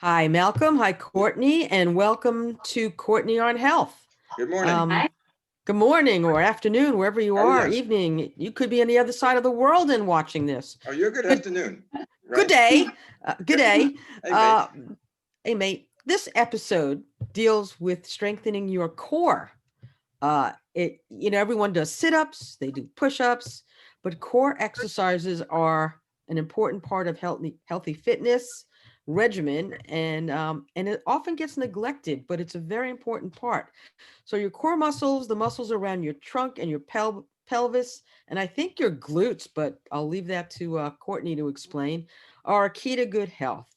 Hi, Malcolm. Hi, Courtney, and welcome to Courtney on Health. Good morning. Um, Good morning or afternoon, wherever you Oh, are, yes. evening. You could be on the other side of the world and watching this. Oh, you're good Good, afternoon, good right? day. Good day. Hey, mate. Uh, hey, mate. This episode deals with strengthening your core. Everyone does sit-ups, they do push-ups, but core exercises are an important part of healthy fitness regimen, and it often gets neglected, but it's a very important part. So your core muscles, the muscles around your trunk and your pelvis, and I think your glutes, but I'll leave that to Courtney to explain, are key to good health.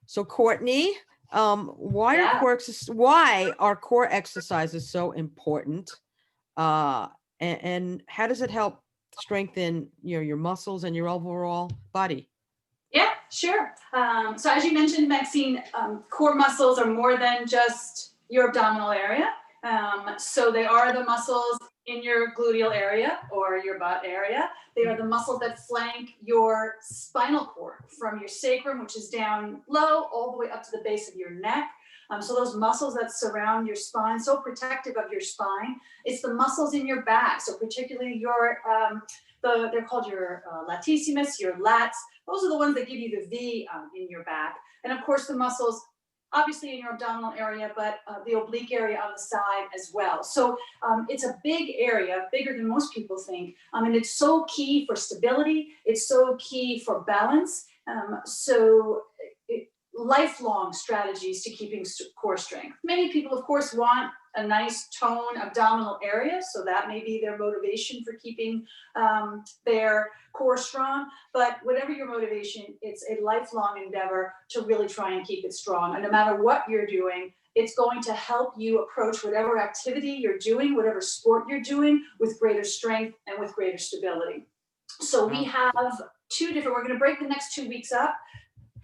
So Courtney, Yeah, why are core exercises so important? And how does it help strengthen your muscles and your overall body? yeah, sure. So as you mentioned, Maxine, core muscles are more than just your abdominal area. So they are the muscles in your gluteal area or your butt area. They are the muscles that flank your spinal cord from your sacrum, which is down low, all the way up to the base of your neck. So those muscles that surround your spine, so protective of your spine. It's the muscles in your back, so particularly they're called your latissimus, your lats. Those are the ones that give you the V in your back. And of course the muscles, obviously in your abdominal area, but the oblique area on the side as well. So it's a big area, bigger than most people think. And it's so key for stability. It's so key for balance. Lifelong strategies to keeping core strength. Many people, of course, want a nice tone abdominal area, so that may be their motivation for keeping their core strong. But whatever your motivation, it's a lifelong endeavor to really try and keep it strong. And no matter what you're doing, it's going to help you approach whatever activity you're doing, whatever sport you're doing, with greater strength and with greater stability. So we have we're going to break the next 2 weeks up.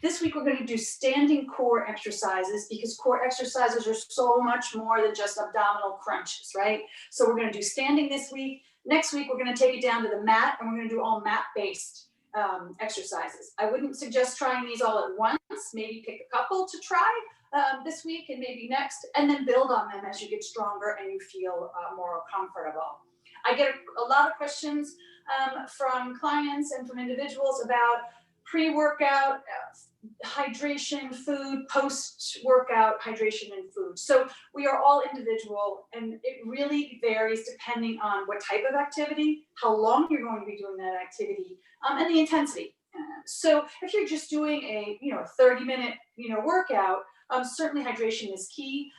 This week, we're going to do standing core exercises because core exercises are so much more than just abdominal crunches, right? So we're going to do standing this week. Next week, we're going to take it down to the mat, and we're going to do all mat-based exercises. I wouldn't suggest trying these all at once. Maybe pick a couple to try this week and maybe next, and then build on them as you get stronger and you feel more comfortable. I get a lot of questions from clients and from individuals about pre-workout hydration, food, post-workout hydration and food. So we are all individual, and it really varies depending on what type of activity, how long you're going to be doing that activity, and the intensity. So if you're just doing a 30-minute workout, certainly hydration is key.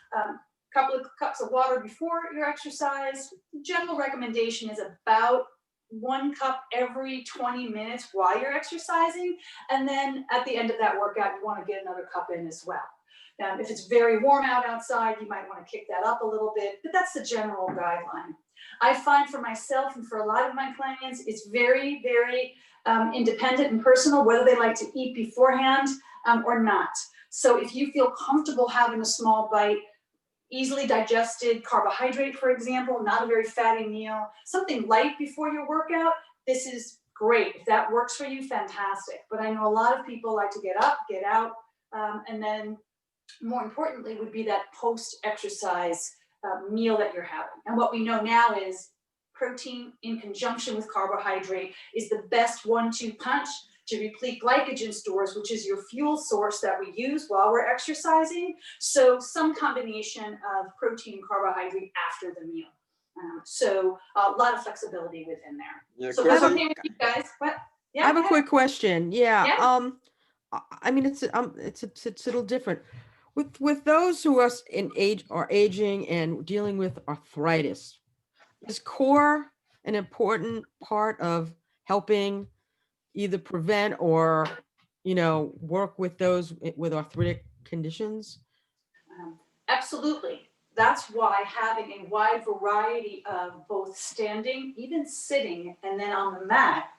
Couple of cups of water before your exercise. General recommendation is about 1 cup every 20 minutes while you're exercising. And then at the end of that workout, you want to get another cup in as well. If it's very warm outside, you might want to kick that up a little bit, but that's the general guideline. I find for myself and for a lot of my clients, it's very, very independent and personal, whether they like to eat beforehand or not. So if you feel comfortable having a small bite, easily digested carbohydrate, for example, not a very fatty meal, something light before your workout, this is great. If that works for you, fantastic. But I know a lot of people like to get up, get out, and then more importantly would be that post-exercise meal that you're having. And what we know now is protein in conjunction with carbohydrate is the best 1-2 punch to replete glycogen stores, which is your fuel source that we use while we're exercising. So some combination of protein and carbohydrate after the meal. So a lot of flexibility within there. Yeah, So that's okay with you guys. What? Yeah, I have a quick question. Yeah. I mean, it's a little different with those who are aging and dealing with arthritis. Is core an important part of helping either prevent or work with those with arthritic conditions? Absolutely. That's why having a wide variety of both standing, even sitting, and then on the mat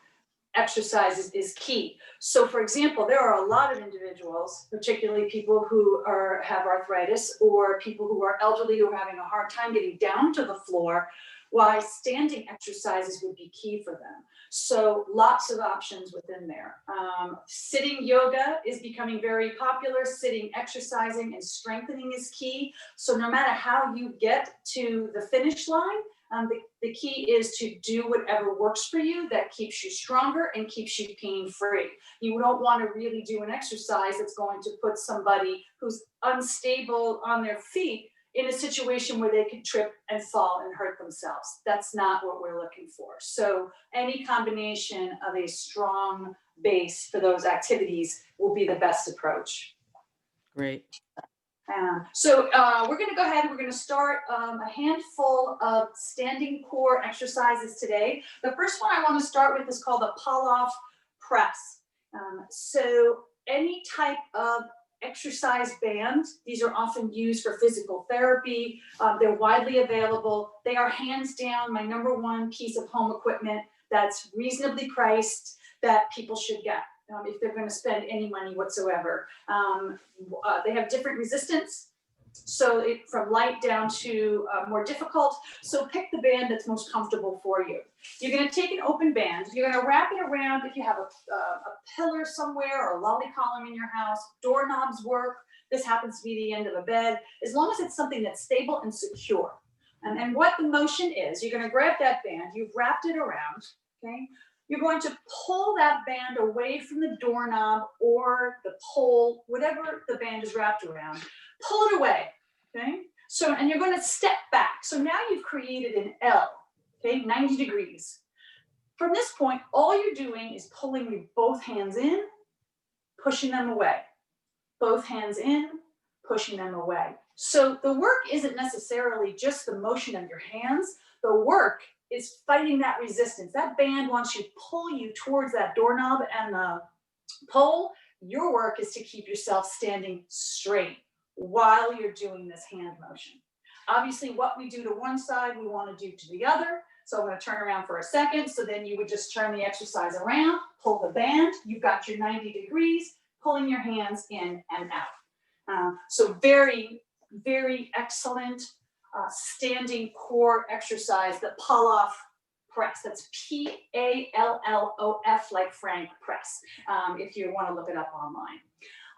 exercises is key. So for example, there are a lot of individuals, particularly people who have arthritis or people who are elderly who are having a hard time getting down to the floor, why standing exercises would be key for them. So lots of options within there. Sitting yoga is becoming very popular. Sitting exercising and strengthening is key. So no matter how you get to the finish line, the key is to do whatever works for you that keeps you stronger and keeps you pain-free. You don't want to really do an exercise that's going to put somebody who's unstable on their feet in a situation where they could trip and fall and hurt themselves. That's not what we're looking for. So any combination of a strong base for those activities will be the best approach. Great. So we're going to go ahead and we're going to start a handful of standing core exercises today. The first one I want to start with is called the pull-off press. So any type of exercise band, these are often used for physical therapy. They're widely available. They are hands down my number one piece of home equipment that's reasonably priced that people should get. If they're going to spend any money whatsoever. They have different resistance, so from light down to more difficult. So pick the band that's most comfortable for you. You're going to take an open band. You're going to wrap it around if you have a pillar somewhere or a lolly column in your house. Doorknobs work. This happens to be the end of a bed. As long as it's something that's stable and secure. And what the motion is, you're going to grab that band. You've wrapped it around, okay? You're going to pull that band away from the doorknob or the pole, whatever the band is wrapped around. Pull it away, okay? So, and you're going to step back. So now you've created an L, okay, 90 degrees. From this point, all you're doing is pulling your both hands in, pushing them away. Both hands in, pushing them away. So the work isn't necessarily just the motion of your hands. The work is fighting that resistance. That band wants to pull you towards that doorknob and the pole. Your work is to keep yourself standing straight while you're doing this hand motion. Obviously, what we do to one side, we want to do to the other. So I'm going to turn around for a second. So then you would just turn the exercise around, pull the band. You've got your 90 degrees, pulling your hands in and out. So very, very excellent standing core exercise, the pull-off press. That's P-A-L-L-O-F, like Frank press, if you want to look it up online.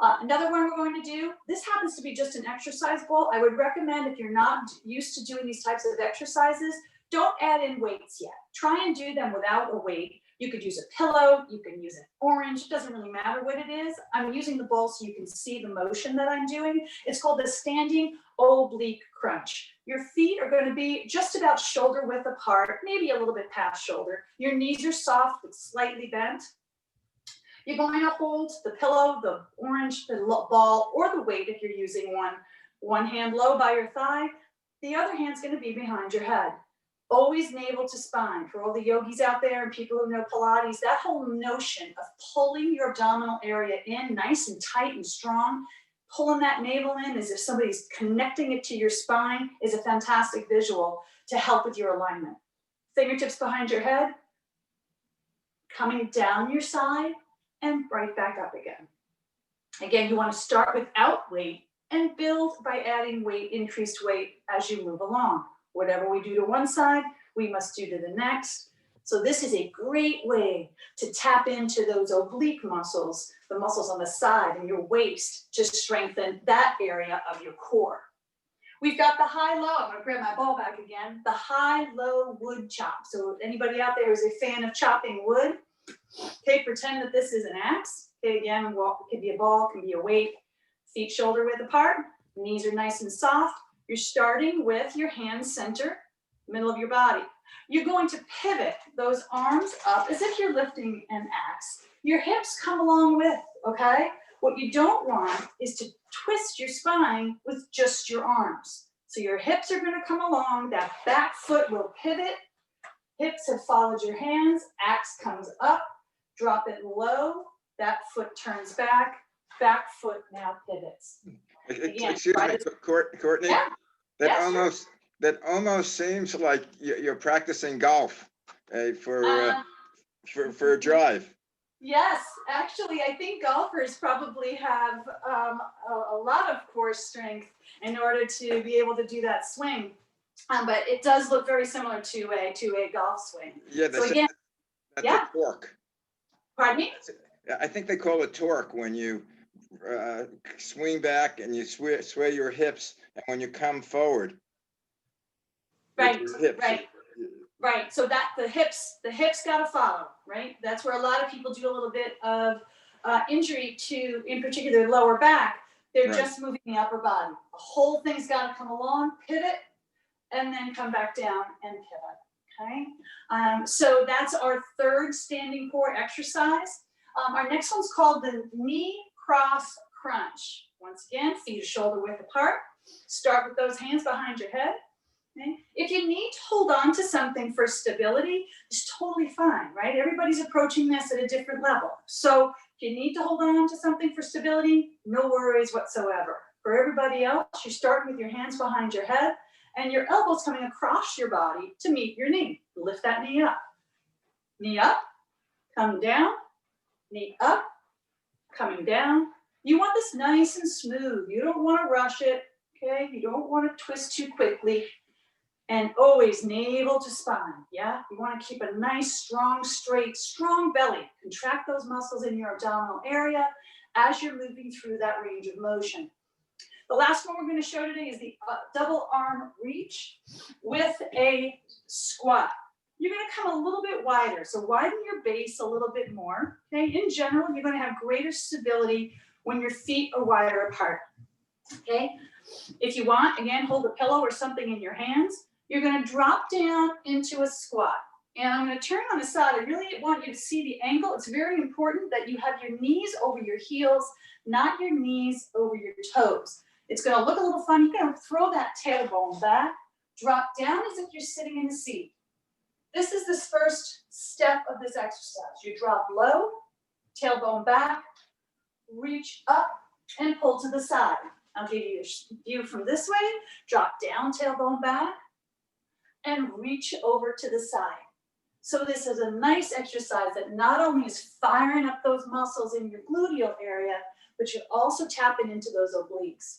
Another one we're going to do, this happens to be just an exercise ball. I would recommend, if you're not used to doing these types of exercises, don't add in weights yet. Try and do them without a weight. You could use a pillow, you can use an orange, it doesn't really matter what it is. I'm using the ball so you can see the motion that I'm doing. It's called the standing oblique crunch. Your feet are going to be just about shoulder width apart, maybe a little bit past shoulder. Your knees are soft but slightly bent. You're going to hold the pillow, the orange, the ball, or the weight if you're using one. One hand low by your thigh, the other hand's going to be behind your head. Always navel to spine. For all the yogis out there and people who know Pilates, that whole notion of pulling your abdominal area in nice and tight and strong, pulling that navel in as if somebody's connecting it to your spine is a fantastic visual to help with your alignment. Fingertips behind your head, coming down your side and right back up again. Again, you want to start without weight and build by adding weight, increased weight as you move along. Whatever we do to one side, we must do to the next. So this is a great way to tap into those oblique muscles, the muscles on the side and your waist, to strengthen that area of your core. We've got the high-low. I'm going to grab my ball back again. The high-low wood chop. So anybody out there who's a fan of chopping wood, okay, pretend that this is an axe. Okay, again, it could be a ball, it can be a weight. Feet shoulder width apart. Knees are nice and soft. You're starting with your hands center, middle of your body. You're going to pivot those arms up as if you're lifting an axe. Your hips come along with, okay? What you don't want is to twist your spine with just your arms. So your hips are going to come along, that back foot will pivot. Hips have followed your hands, axe comes up, drop it low, that foot turns back foot now pivots. Again, excuse me, Courtney. Yeah. That almost seems like you're practicing golf for a drive. Yes, actually, I think golfers probably have a lot of core strength in order to be able to do that swing. But it does look very similar to a golf swing. Yeah, So again, That's Yeah. a torque. Pardon me? I think they call it torque when you swing back and you sway your hips, and when you come forward. with Right, your hips. right. Right, so that the hips gotta follow, right? That's where a lot of people do a little bit of injury to, in particular, their lower back. They're Right. just moving the upper body. The whole thing's gotta come along, pivot, and then come back down and pivot, okay? So that's our third standing core exercise. Our next one's called the knee cross crunch. Once again, feet are shoulder width apart. Start with those hands behind your head. Okay. If you need to hold on to something for stability, it's totally fine, right? Everybody's approaching this at a different level. So if you need to hold on to something for stability, no worries whatsoever. For everybody else, you're starting with your hands behind your head and your elbows coming across your body to meet your knee. Lift that knee up, come down, knee up, coming down. You want this nice and smooth. You don't want to rush it, okay? You don't want to twist too quickly. And always navel to spine, yeah? You want to keep a nice, strong, straight, strong belly. Contract those muscles in your abdominal area as you're moving through that range of motion. The last one we're going to show today is the double arm reach with a squat. You're going to come a little bit wider, so widen your base a little bit more, okay? In general, you're going to have greater stability when your feet are wider apart, okay? If you want, again, hold a pillow or something in your hands. You're going to drop down into a squat. And I'm going to turn on the side. I really want you to see the angle. It's very important that you have your knees over your heels, not your knees over your toes. It's going to look a little funny. You're going to throw that tailbone back, drop down as if you're sitting in a seat. This is the first step of this exercise. You drop low, tailbone back, reach up, and pull to the side. I'll give you a view from this way. Drop down, tailbone back, and reach over to the side. So this is a nice exercise that not only is firing up those muscles in your gluteal area, but you're also tapping into those obliques.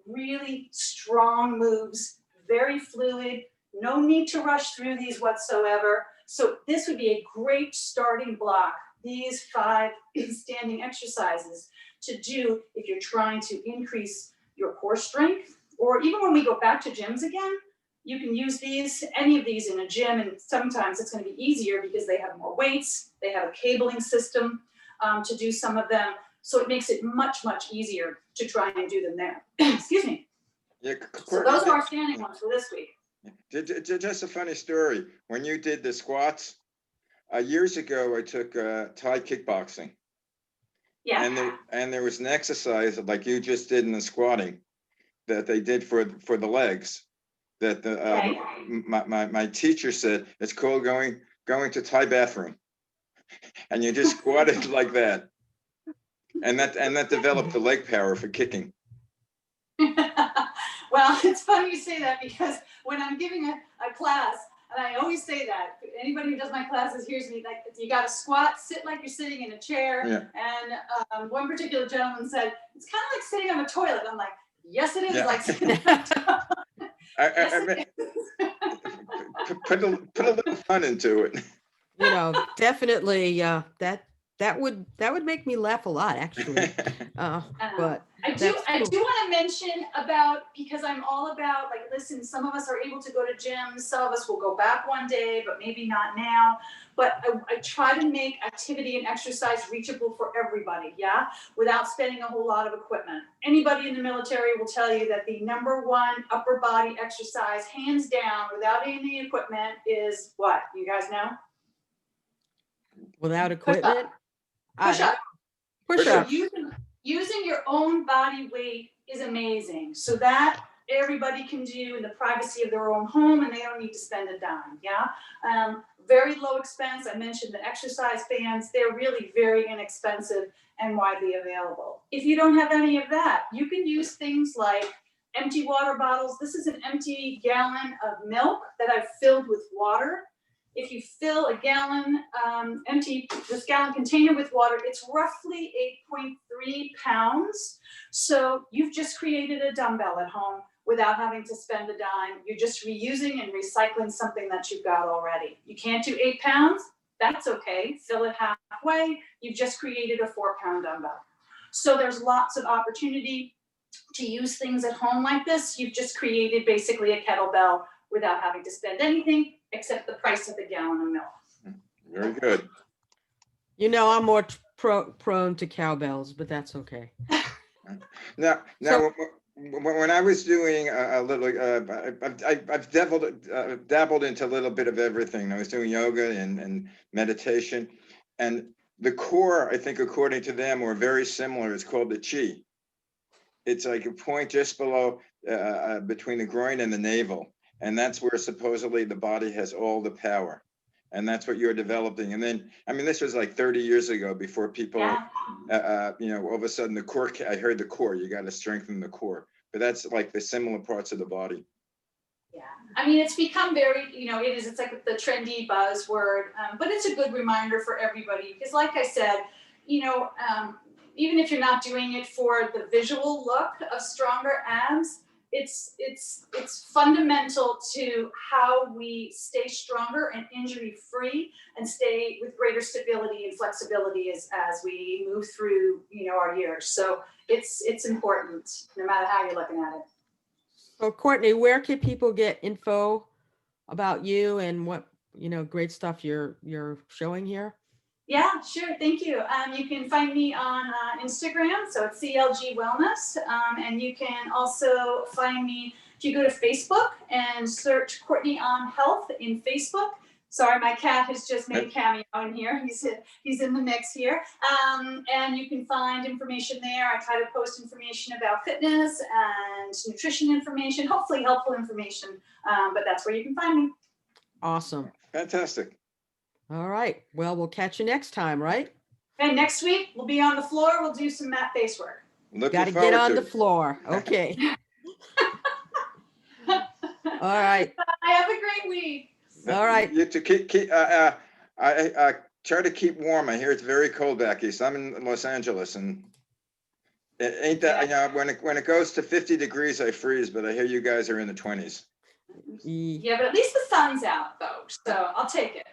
Really strong moves, very fluid, no need to rush through these whatsoever. So this would be a great starting block, these 5 standing exercises to do if you're trying to increase your core strength, or even when we go back to gyms again, you can use these, any of these in a gym, and sometimes it's going to be easier because they have more weights, they have a cabling system to do some of them, so it makes it much, much easier to try and do them there. Excuse me. Yeah, So those are our standing ones for this week. Just a funny story. When you did the squats, years ago, I took Thai kickboxing. Yeah. And there was an exercise like you just did in the squatting that they did for the legs. That Okay. my teacher said it's called going to Thai bathroom, and you just squatted like that, and that developed the leg power for kicking. Well, it's funny you say that because when I'm giving a class, and I always say that, anybody who does my classes hears me, like, you got to squat, sit like you're sitting in a chair. Yeah. And one particular gentleman said, it's kind of like sitting on a toilet. I'm like, yes, it is Yeah. like sitting on a toilet. Put a little fun into it. You know, definitely that would make me laugh a lot, actually. But I do that's cool. want to mention about, because I'm all about, like, listen, some of us are able to go to gyms, some of us will go back one day, but maybe not now. But I try to make activity and exercise reachable for everybody, yeah, without spending a whole lot of equipment. Anybody in the military will tell you that the #1 upper body exercise, hands down, without any equipment, is what? You guys know? Without equipment, Push up. push up. Using your own body weight is amazing. So that everybody can do in the privacy of their own home, and they don't need to spend a dime, yeah? Very low expense. I mentioned the exercise bands. They're really very inexpensive and widely available. If you don't have any of that, you can use things like empty water bottles. This is an empty gallon of milk that I've filled with water. If you fill a gallon, this gallon container with water, it's roughly 8.3 pounds. So you've just created a dumbbell at home without having to spend a dime. You're just reusing and recycling something that you've got already. You can't do 8 pounds? that's okay. Fill it halfway. You've just created a 4-pound dumbbell. So there's lots of opportunity to use things at home like this. You've just created basically a kettlebell without having to spend anything except the price of a gallon of milk. Very good. You know, I'm more prone to cowbells, but that's okay. Now, So- when I was doing a little, I've dabbled into a little bit of everything. I was doing yoga and meditation, and the core, I think, according to them, were very similar. It's called the chi. It's like a point just below, between the groin and the navel, and that's where supposedly the body has all the power. And that's what you're developing. And then, I mean, this was like 30 years ago before people, Yeah. you know, all of a sudden the core, I heard the core, you got to strengthen the core. But that's like the similar parts of the body. Yeah, I mean, it's become very, you know, it's like the trendy buzzword, but it's a good reminder for everybody, because like I said, you know, even if you're not doing it for the visual look of stronger abs, it's fundamental to how we stay stronger and injury free and stay with greater stability and flexibility as we move through, you know, our years. So it's important no matter how you're looking at it. So Courtney, where can people get info about you and what, you know, great stuff you're showing here? Yeah, sure. Thank you. You can find me on Instagram, so it's CLG Wellness, and you can also find me if you go to Facebook and search Courtney on Health in Facebook. Sorry, my cat has just made a cameo in here. He's in the mix here, and you can find information there. I try to post information about fitness and nutrition information, hopefully helpful information, but that's where you can find me. Awesome. Fantastic. All right. Well, we'll catch you next time, right? And next week we'll be on the floor. We'll do some mat base work. Looking Got to forward get on to the it. floor. Okay. All right. Have a great week. All right. You to keep I try to keep warm. I hear it's very cold back east. I'm in Los Angeles, and it ain't that, you know, when it goes to 50 degrees, I freeze, but I hear you guys are in the 20s. Yeah, but at least the sun's out though, so I'll take it.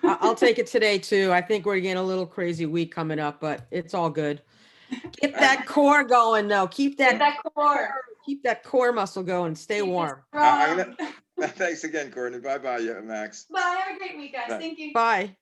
I'll take it today too. I think we're getting a little crazy week coming up, but it's all good. Get that core going though. Keep Get that that core. core muscle going. Stay Keep it warm. strong. Thanks again, Courtney. Bye-bye, Max. Bye. Have a great week, guys. Bye. Thank you. Bye.